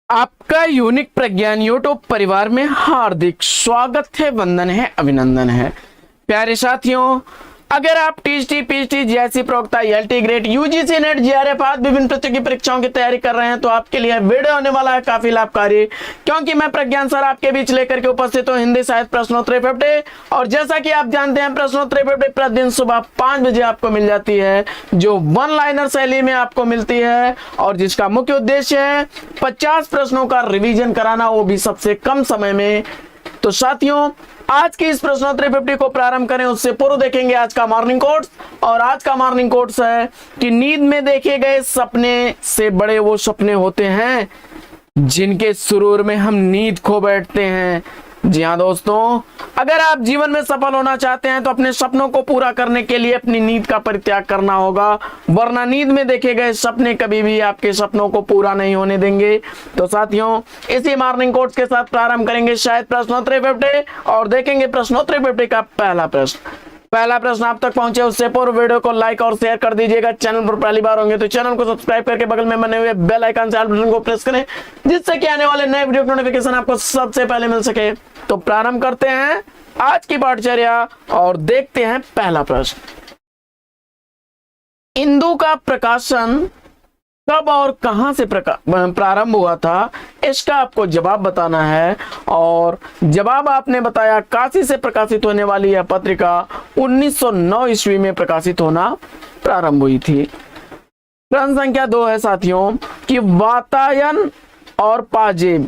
आपका यूनिक प्रज्ञान यूट्यूब परिवार में हार्दिक स्वागत है, वंदन है, अभिनंदन है। प्यारे साथियों, अगर आप टीएसटी, पीएचडी, जेएससी, प्रोक्ता, LT grade, UGC, net, GRF आदि विभिन्न प्रतियोगी परीक्षाओं की तैयारी कर रहे हैं तो आपके लिए वीडियो होने वाला है काफी लाभकारी, क्योंकि मैं प्रज्ञान सर आपके बीच लेकर के उपस्थित हूँ हिंदी साहित्य प्रश्नोत्तरी 50। और जैसा कि आप जानते हैं, प्रश्नोत्तरी 50 प्रतिदिन सुबह 5 बजे आपको मिल जाती है, जो वन लाइनर शैली में आपको मिलती है और जिसका मुख्य उद्देश्य है 50 प्रश्नों का रिवीजन कराना, वो भी सबसे कम समय में। तो साथियों, आज की इस प्रश्नोत्तरी 50 को प्रारंभ करें उससे पूर्व देखेंगे आज का मॉर्निंग कोट्स। और आज का मॉर्निंग कोट्स है कि नींद में देखे गए सपने से बड़े वो सपने होते हैं जिनके सुरूर में हम नींद खो बैठते हैं। जी हाँ दोस्तों, अगर आप जीवन में सफल होना चाहते हैं तो अपने सपनों को पूरा करने के लिए अपनी नींद का परित्याग करना होगा, वरना नींद में देखे गए सपने कभी भी आपके सपनों को पूरा नहीं होने देंगे। तो साथियों, इसी मॉर्निंग कोट्स के साथ प्रारंभ करेंगे शायद प्रश्नोत्तरी 50 और देखेंगे प्रश्नोत्तरी 50 का पहला प्रश्न आप तक पहुंचे उससे पूर्व वीडियो को लाइक और शेयर कर दीजिएगा। चैनल पर पहली बार होंगे तो चैनल को सब्सक्राइब करके बगल में बने हुए बेल आइकन से ऑल बटन को प्रेस करें, जिससे कि आने वाले नए वीडियो की नोटिफिकेशन आपको सबसे पहले मिल सके। तो प्रारंभ करते हैं आज की पाठचर्या और देखते हैं पहला प्रश्न। इंदु का प्रकाशन कब और कहां से प्रारंभ हुआ था, इसका आपको जवाब बताना है। और जवाब आपने बताया काशी से प्रकाशित होने वाली यह पत्रिका 1909 ईस्वी में प्रकाशित होना प्रारंभ हुई थी। प्रश्न संख्या 2 है साथियों कि वातायन और पाजेब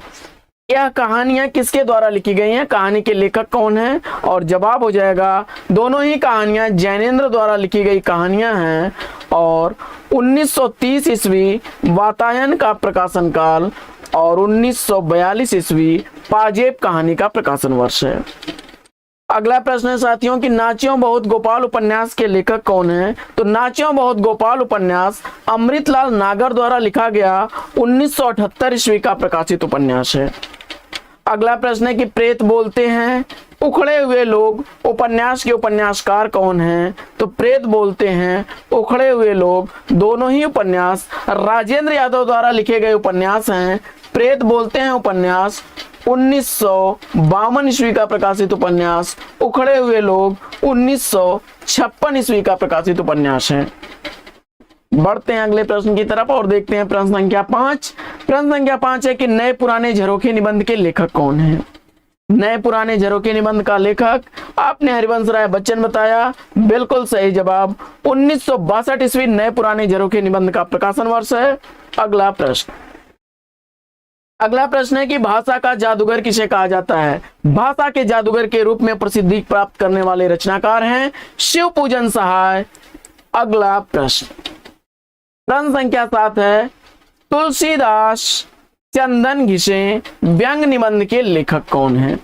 यह कहानियां किसके द्वारा लिखी गई हैं, कहानी के लेखक कौन है। और जवाब हो जाएगा दोनों ही कहानियां जैनेन्द्र द्वारा लिखी गई कहानियां हैं। और 1930 ईस्वी वातायन का प्रकाशन काल और 1942 ईस्वी पाजेब कहानी का प्रकाशन वर्ष है। अगला प्रश्न है साथियों कि नाचियों बहुत गोपाल उपन्यास के लेखक कौन है। तो नाचियों बहुत गोपाल उपन्यास अमृतलाल नागर द्वारा लिखा गया 1978 ईस्वी का प्रकाशित उपन्यास है। अगला प्रश्न है कि प्रेत बोलते हैं उखड़े हुए लोग उपन्यास के उपन्यासकार कौन हैं। तो प्रेत बोलते हैं उखड़े हुए लोग दोनों ही उपन्यास राजेंद्र यादव द्वारा लिखे गए उपन्यास हैं। प्रेत बोलते हैं उपन्यास 1952 ईस्वी का प्रकाशित उपन्यास, उखड़े हुए लोग 1956 ईस्वी का प्रकाशित उपन्यास है। बढ़ते हैं अगले प्रश्न की तरफ और देखते हैं प्रश्न संख्या 5। प्रश्न संख्या 5 है कि नए पुराने झरोखे निबंध के लेखक कौन है। नए पुराने झरोखे निबंध का लेखक आपने हरिवंश राय बच्चन बताया, बिल्कुल सही जवाब। 1962 ईस्वी नए पुराने झरोखे निबंध का प्रकाशन वर्ष है। अगला प्रश्न है कि भाषा का जादूगर किसे कहा जाता है। भाषा के जादूगर के रूप में प्रसिद्धि प्राप्त करने वाले रचनाकार हैं शिवपूजन सहाय। अगला प्रश्न संख्या 7 है तुलसीदास चंदन घिसे व्यंग निबंध के लेखक कौन है।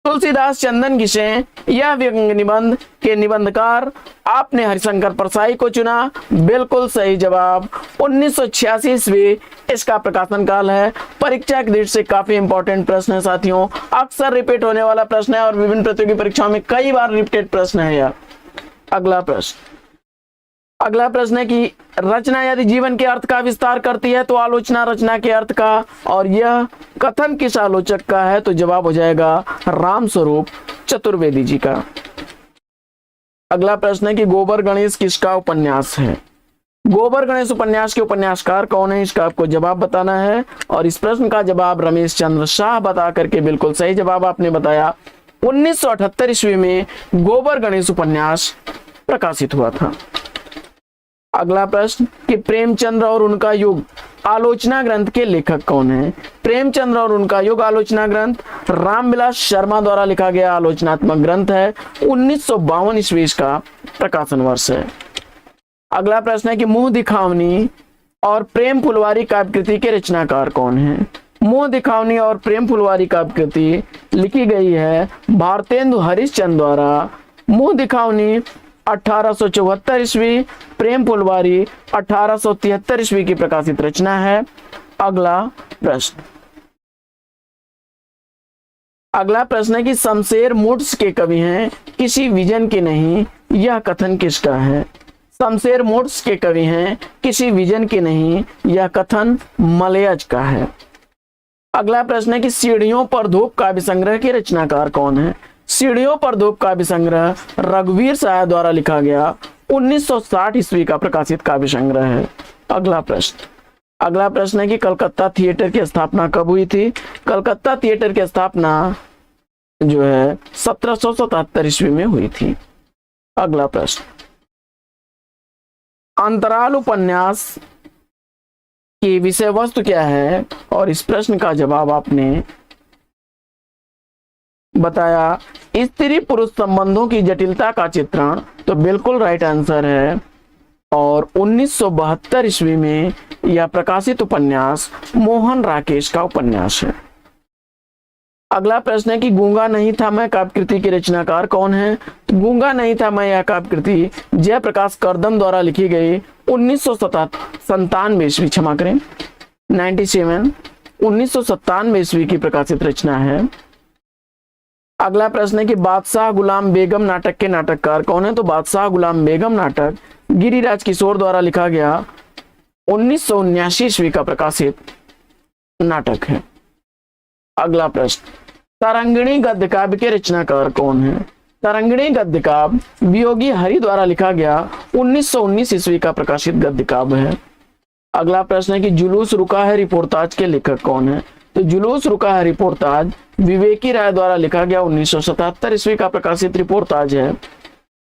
तुलसीदास चंदन घिसे यह व्यंग निबंध के निबंधकार आपने हरिशंकर परसाई को चुना, बिल्कुल सही जवाब। 1986 ईस्वी इसका प्रकाशन काल है। परीक्षा की दृष्टि से काफी इंपॉर्टेंट प्रश्न है साथियों, अक्सर रिपीट होने वाला प्रश्न है और विभिन्न प्रतियोगी परीक्षाओं में कई बार रिपीटेड प्रश्न है यह। अगला प्रश्न है कि रचना यदि जीवन के अर्थ का विस्तार करती है तो आलोचना रचना के अर्थ का, और यह कथन किस आलोचक का है। तो जवाब हो जाएगा रामस्वरूप चतुर्वेदी जी का। अगला प्रश्न है कि गोबर गणेश किसका उपन्यास है। गोबर गणेश उपन्यास के उपन्यासकार कौन है, इसका आपको जवाब बताना है। और इस प्रश्न का जवाब रमेश चंद्र शाह बता करके बिल्कुल सही जवाब आपने बताया। 1978 ईस्वी में गोबर गणेश उपन्यास प्रकाशित हुआ था। अगला प्रश्न कि प्रेमचंद्र और उनका युग आलोचना ग्रंथ के लेखक कौन है। प्रेमचंद्र और उनका युग आलोचना ग्रंथ रामविलास शर्मा द्वारा लिखा गया आलोचनात्मक ग्रंथ है। 1952 ईस्वी का प्रकाशन वर्ष है। अगला प्रश्न है कि मुंह दिखावनी और प्रेम फुलवारी काव्यकृति के रचनाकार कौन है। मुंह दिखावनी और प्रेम फुलवारी काव्यकृति लिखी गई है भारतेंदु हरिश्चंद्र द्वारा। मुंह दिखावनी 1874 ईस्वी, प्रेम फुलवारी 1873 ईस्वी की प्रकाशित रचना है। अगला प्रश्न है कि शमशेर मुड्स के कवि हैं किसी विजन के नहीं, यह कथन किसका है। शमशेर मुड्स के कवि हैं किसी विजन के नहीं, यह कथन मलयज का है। अगला प्रश्न है कि सीढ़ियों पर धूप काव्य संग्रह के रचनाकार कौन है? सीढ़ियों पर धूप काव्य संग्रह रघुवीर साय द्वारा लिखा गया 1960 ईस्वी का प्रकाशित काव्य संग्रह है। अगला प्रश्न है कि कलकत्ता थिएटर की स्थापना कब हुई थी? कलकत्ता थिएटर की स्थापना जो है 1777 ईस्वी में हुई थी। अगला प्रश्न, अंतराल उपन्यास की विषय वस्तु क्या है? और इस प्रश्न का जवाब आपने बताया स्त्री पुरुष संबंधों की जटिलता का चित्रण, तो बिल्कुल राइट आंसर है। और 1972 ईस्वी में यह प्रकाशित उपन्यास मोहन राकेश का उपन्यास है। अगला प्रश्न है कि गूंगा नहीं था मैं काव्य कृति के रचनाकार कौन है? गूंगा नहीं था मैं यह काव्य कृति जयप्रकाश करदम द्वारा लिखी गई 1997 ईस्वी, क्षमा करें 1997 ईस्वी की प्रकाशित रचना है। अगला प्रश्न है कि बादशाह गुलाम बेगम नाटक के नाटककार कौन है? तो बादशाह गुलाम बेगम नाटक गिरिराज किशोर द्वारा लिखा गया 1979 ईस्वी का प्रकाशित नाटक है। अगला प्रश्न, तरंगिणी गद्य काव्य के रचनाकार कौन है? तरंगिणी गद्य काव्य वियोगी हरि द्वारा लिखा गया 1919 ईस्वी का प्रकाशित गद्य काव्य है। अगला प्रश्न है कि जुलूस रुका है रिपोर्टाज के लेखक कौन है? तो जुलूस रुका है रिपोर्टाज विवेकी राय द्वारा लिखा गया 1977 ईस्वी का प्रकाशित रिपोर्टाज है।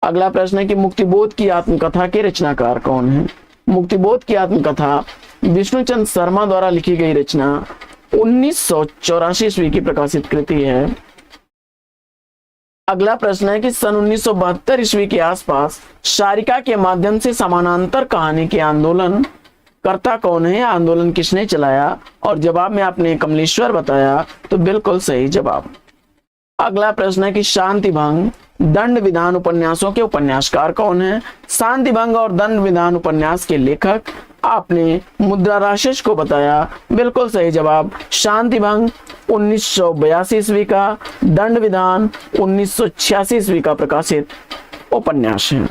अगला प्रश्न है कि मुक्तिबोध की आत्मकथा के रचनाकार कौन है? मुक्तिबोध की आत्मकथा विष्णुचंद शर्मा द्वारा लिखी गई रचना 1984 ईस्वी की प्रकाशित कृति है। अगला प्रश्न है कि सन 1972 ईस्वी के आसपास शारिका के माध्यम से समानांतर कहानी के आंदोलन कर्ता कौन है? आंदोलन किसने चलाया? और जवाब में आपने कमलेश्वर बताया, तो बिल्कुल सही जवाब। अगला प्रश्न है कि शांति भंग दंड विधान उपन्यासों के उपन्यासकार कौन है? शांति भंग और दंड विधान उपन्यास के लेखक आपने मुद्रा राक्षस को बताया, बिल्कुल सही जवाब। शांति भंग 1982 ईस्वी का, दंड विधान 1986 ईस्वी का प्रकाशित उपन्यास है।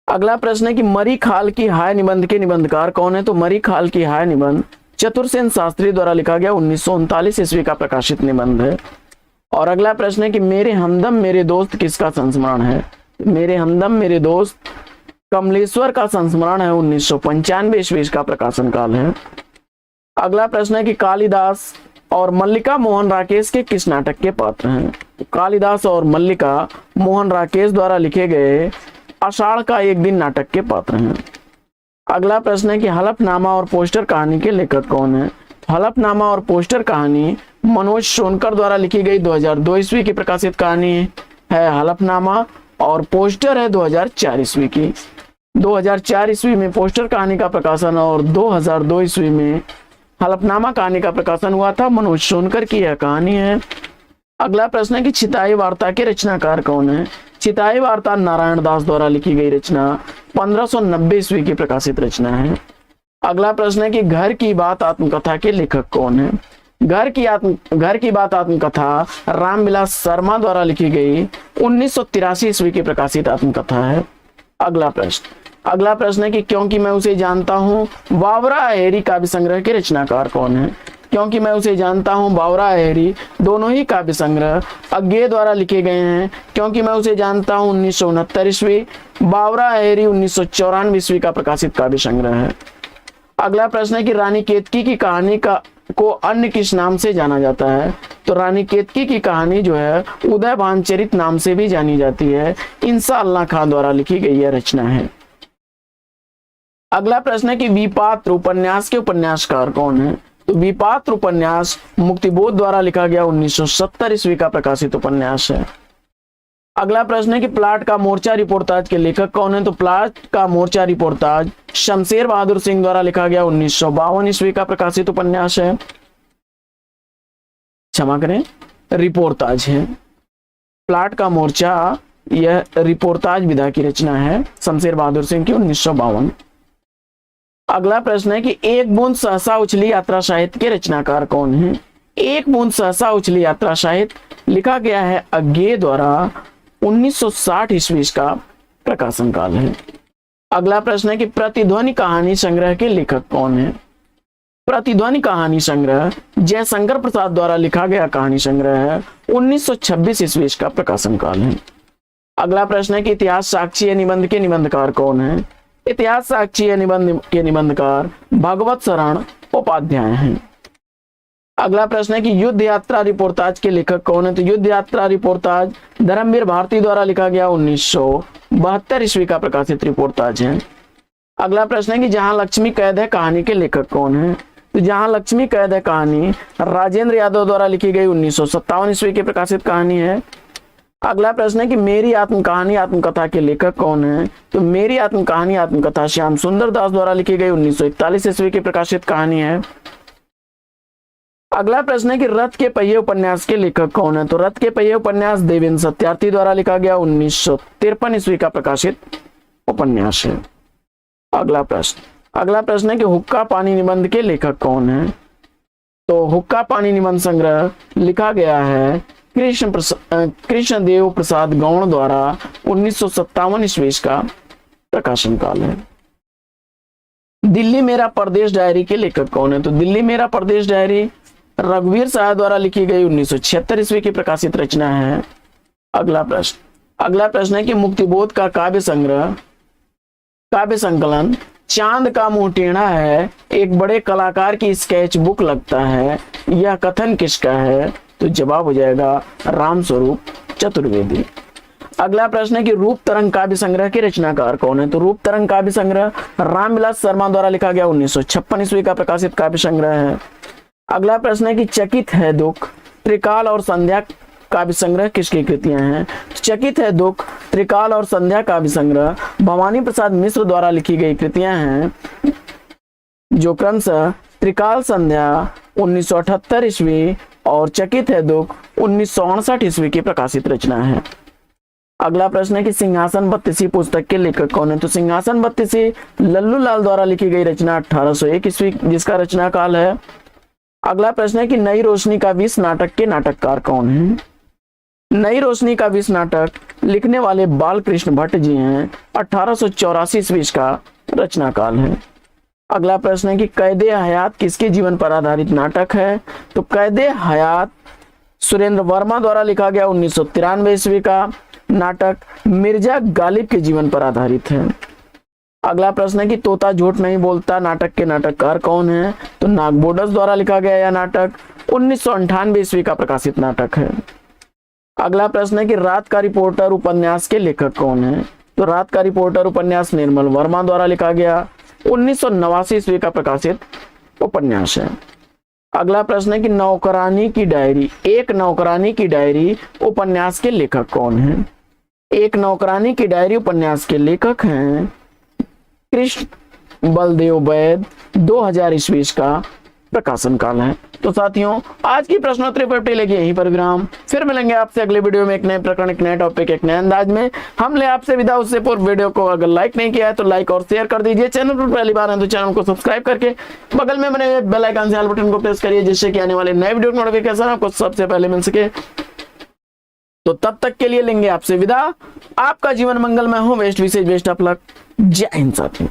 अगला प्रश्न है कि मरी खाल की हाय निबंध के निबंधकार कौन है? तो मरी खाल की हाय निबंध चतुरसेन शास्त्री द्वारा लिखा गया 1939 ईस्वी का प्रकाशित निबंध है। और अगला प्रश्न है कि मेरे हमदम मेरे दोस्त किसका संस्मरण है? मेरे हमदम मेरे दोस्त कमलेश्वर का संस्मरण है, 1995 ईस्वी का प्रकाशन काल है। अगला प्रश्न है कि कालिदास और मल्लिका मोहन राकेश के किस नाटक के पात्र हैं? कालिदास और मल्लिका मोहन राकेश द्वारा लिखे गए आषाढ़ का एक दिन नाटक के पात्र हैं। अगला प्रश्न है कि हलफनामा और पोस्टर कहानी के लेखक कौन है? हलफनामा और पोस्टर कहानी मनोज सोनकर द्वारा लिखी गई 2002 ईस्वी की प्रकाशित कहानी है हलफनामा, और पोस्टर है 2004 ईस्वी की। 2004 ईस्वी में पोस्टर कहानी का प्रकाशन और 2002 ईस्वी में हलफनामा कहानी का प्रकाशन हुआ था। मनोज सोनकर की यह कहानी है। अगला प्रश्न है कि छिताई वार्ता के रचनाकार कौन है? छिताई वार्ता नारायण दास द्वारा लिखी गई रचना 1590 ईस्वी की प्रकाशित रचना है। अगला प्रश्न है कि घर की बात आत्मकथा के लेखक कौन है? घर की बात आत्मकथा रामविलास शर्मा द्वारा लिखी गई 1983 ईस्वी की प्रकाशित आत्मकथा है। अगला प्रश्न है कि क्योंकि मैं उसे जानता हूँ बावरा अहेरी काव्य संग्रह के रचनाकार कौन है? क्योंकि मैं उसे जानता हूँ बावरा अहेरी दोनों ही काव्य संग्रह अज्ञेय द्वारा लिखे गए हैं। क्योंकि मैं उसे जानता हूँ 1969 ईस्वी, बावरा अहेरी 1994 ईस्वी का प्रकाशित काव्य संग्रह है। अगला प्रश्न है कि रानी केतकी की कहानी को अन्य किस नाम से जाना जाता है? तो रानी केतकी की कहानी जो है उदय भानचरित नाम से भी जानी जाती है। इंसा अल्लाह खान द्वारा लिखी गई यह रचना है। अगला प्रश्न है कि विपात्र उपन्यास के उपन्यासकार कौन है? तो विपात्र उपन्यास मुक्तिबोध द्वारा लिखा गया 1970 ईस्वी का प्रकाशित उपन्यास है। अगला प्रश्न है कि प्लाट का मोर्चा रिपोर्टाज के लेखक कौन है? तो प्लाट का मोर्चा रिपोर्टाज शमशेर बहादुर सिंह द्वारा लिखा गया 1952 ईस्वी का प्रकाशित उपन्यास है। क्षमा करें, रिपोर्टाज है। प्लाट का मोर्चा यह रिपोर्टाज विधा की रचना है शमशेर बहादुर सिंह की 1952। अगला प्रश्न है कि एक बूंद सहसा उछली यात्रा साहित्य के रचनाकार कौन है? एक बूंद सहसा उछली यात्रा साहित्य लिखा गया है अज्ञेय द्वारा 1960 ईस्वी का प्रकाशन काल है। अगला प्रश्न है कि प्रतिध्वनि कहानी संग्रह के लेखक कौन है? प्रतिध्वनि कहानी संग्रह जयशंकर प्रसाद द्वारा लिखा गया कहानी संग्रह है। 1926 ईस्वी इसका प्रकाशन काल है। अगला प्रश्न है कि इतिहास साक्षी निबंध के निबंधकार कौन है? इतिहास साक्षी निबंध के निबंधकार भगवत शरण उपाध्याय हैं। अगला प्रश्न है कि युद्ध यात्रा रिपोर्टाज के लेखक कौन है? तो युद्ध यात्रा रिपोर्टाज धर्मवीर भारती द्वारा लिखा गया 1972 ईस्वी का प्रकाशित रिपोर्टाज है। अगला प्रश्न है कि जहां लक्ष्मी कैद है कहानी के लेखक कौन है? तो जहां लक्ष्मी कैद है कहानी राजेंद्र यादव द्वारा लिखी गई 1957 ईस्वी की प्रकाशित कहानी है। अगला प्रश्न है कि मेरी आत्म कहानी आत्मकथा के लेखक कौन है? तो मेरी आत्म कहानी आत्मकथा श्याम सुंदर दास द्वारा लिखी गई 1941 ईस्वी की प्रकाशित कहानी है। अगला प्रश्न है कि रथ के पहिए उपन्यास के लेखक कौन है? तो रथ के पहिए उपन्यास देवेंद्र सत्यार्थी द्वारा लिखा गया 1953 ईस्वी का प्रकाशित उपन्यास है। अगला प्रश्न है कि हुक्का पानी निबंध के लेखक कौन है? तो हुक्का पानी निबंध संग्रह लिखा गया है कृष्णदेव प्रसाद गौड़ द्वारा 1957 ईस्वी का प्रकाशन काल है। दिल्ली मेरा परदेश डायरी के लेखक कौन है? तो दिल्ली मेरा परदेश डायरी रघुवीर शाह द्वारा लिखी गई 1976 ईस्वी की प्रकाशित रचना है। अगला प्रश्न है कि मुक्तिबोध का काव्य संकलन चांद का मुंह टेढ़ा है एक बड़े कलाकार की स्केच बुक लगता है, यह कथन किसका है? तो जवाब हो जाएगा रामस्वरूप चतुर्वेदी। अगला प्रश्न है कि रूप तरंग काव्य संग्रह के रचनाकार कौन है? तो रूप तरंग काव्य संग्रह रामविलास शर्मा द्वारा लिखा गया 1956 ईस्वी का प्रकाशित काव्य संग्रह है। अगला प्रश्न है कि चकित है दुख त्रिकाल और संध्या काव्य संग्रह किसकी कृतियां हैं? चकित है दुख त्रिकाल और संध्या काव्य संग्रह भवानी प्रसाद मिश्र द्वारा लिखी गई कृतियां हैं, जो क्रमशः त्रिकाल संध्या 1978 ईस्वी और चकित है दुख 1959 ईस्वी की प्रकाशित रचना है। अगला प्रश्न है कि सिंहासन बत्तीसी पुस्तक के लेखक कौन है? तो सिंहासन बत्तीसी लल्लू लाल द्वारा लिखी गई रचना 1801 ईस्वी जिसका रचना काल है। अगला प्रश्न है कि नई रोशनी का विष नाटक के नाटककार कौन है? नई रोशनी का विष नाटक लिखने वाले बालकृष्ण भट्ट जी हैं। 1884 ईस्वी का रचना काल है। अगला प्रश्न है कि कैदे हयात किसके जीवन पर आधारित नाटक है? तो कैदे हयात सुरेंद्र वर्मा द्वारा लिखा गया 1993 ईस्वी का नाटक मिर्जा गालिब के जीवन पर आधारित है। अगला प्रश्न है कि तोता झूठ नहीं बोलता नाटक के नाटककार कौन है? तो नागबोडस द्वारा लिखा गया यह नाटक 1998 ईस्वी का प्रकाशित नाटक है। अगला प्रश्न है कि रात का रिपोर्टर उपन्यास के लेखक कौन है? तो रात का रिपोर्टर उपन्यास निर्मल वर्मा द्वारा लिखा गया 1989 ईस्वी का प्रकाशित उपन्यास है। अगला प्रश्न है कि नौकरानी की डायरी उपन्यास के लेखक कौन है? एक नौकरानी की डायरी उपन्यास के लेखक हैं कृष्ण बलदेव वैद। 2000 ईस्वी का प्रकाशन काल है। तो साथियों आज की प्रश्नोत्तरी पेपर लेके यहीं पर विराम। फिर मिलेंगे आपसे अगले वीडियो में एक नए प्रकरण, एक नए टॉपिक, एक नए अंदाज में। हम ले आपसे विदा। उससे पूर्व वीडियो को अगर लाइक नहीं किया है तो लाइक और शेयर कर दीजिए। चैनल पर पहली बार है तो चैनल को सब्सक्राइब करके बगल में बने बेल आइकन से ऑल बटन को प्रेस करिए, जिससे कि आने वाले नए वीडियो की नोटिफिकेशन आपको सबसे पहले मिल सके। तो तब तक के लिए लेंगे आपसे विदा। आपका जीवन मंगलमय हो। बेस्ट विशेष बेस्ट ऑफ लक। जय हिंद साथियों।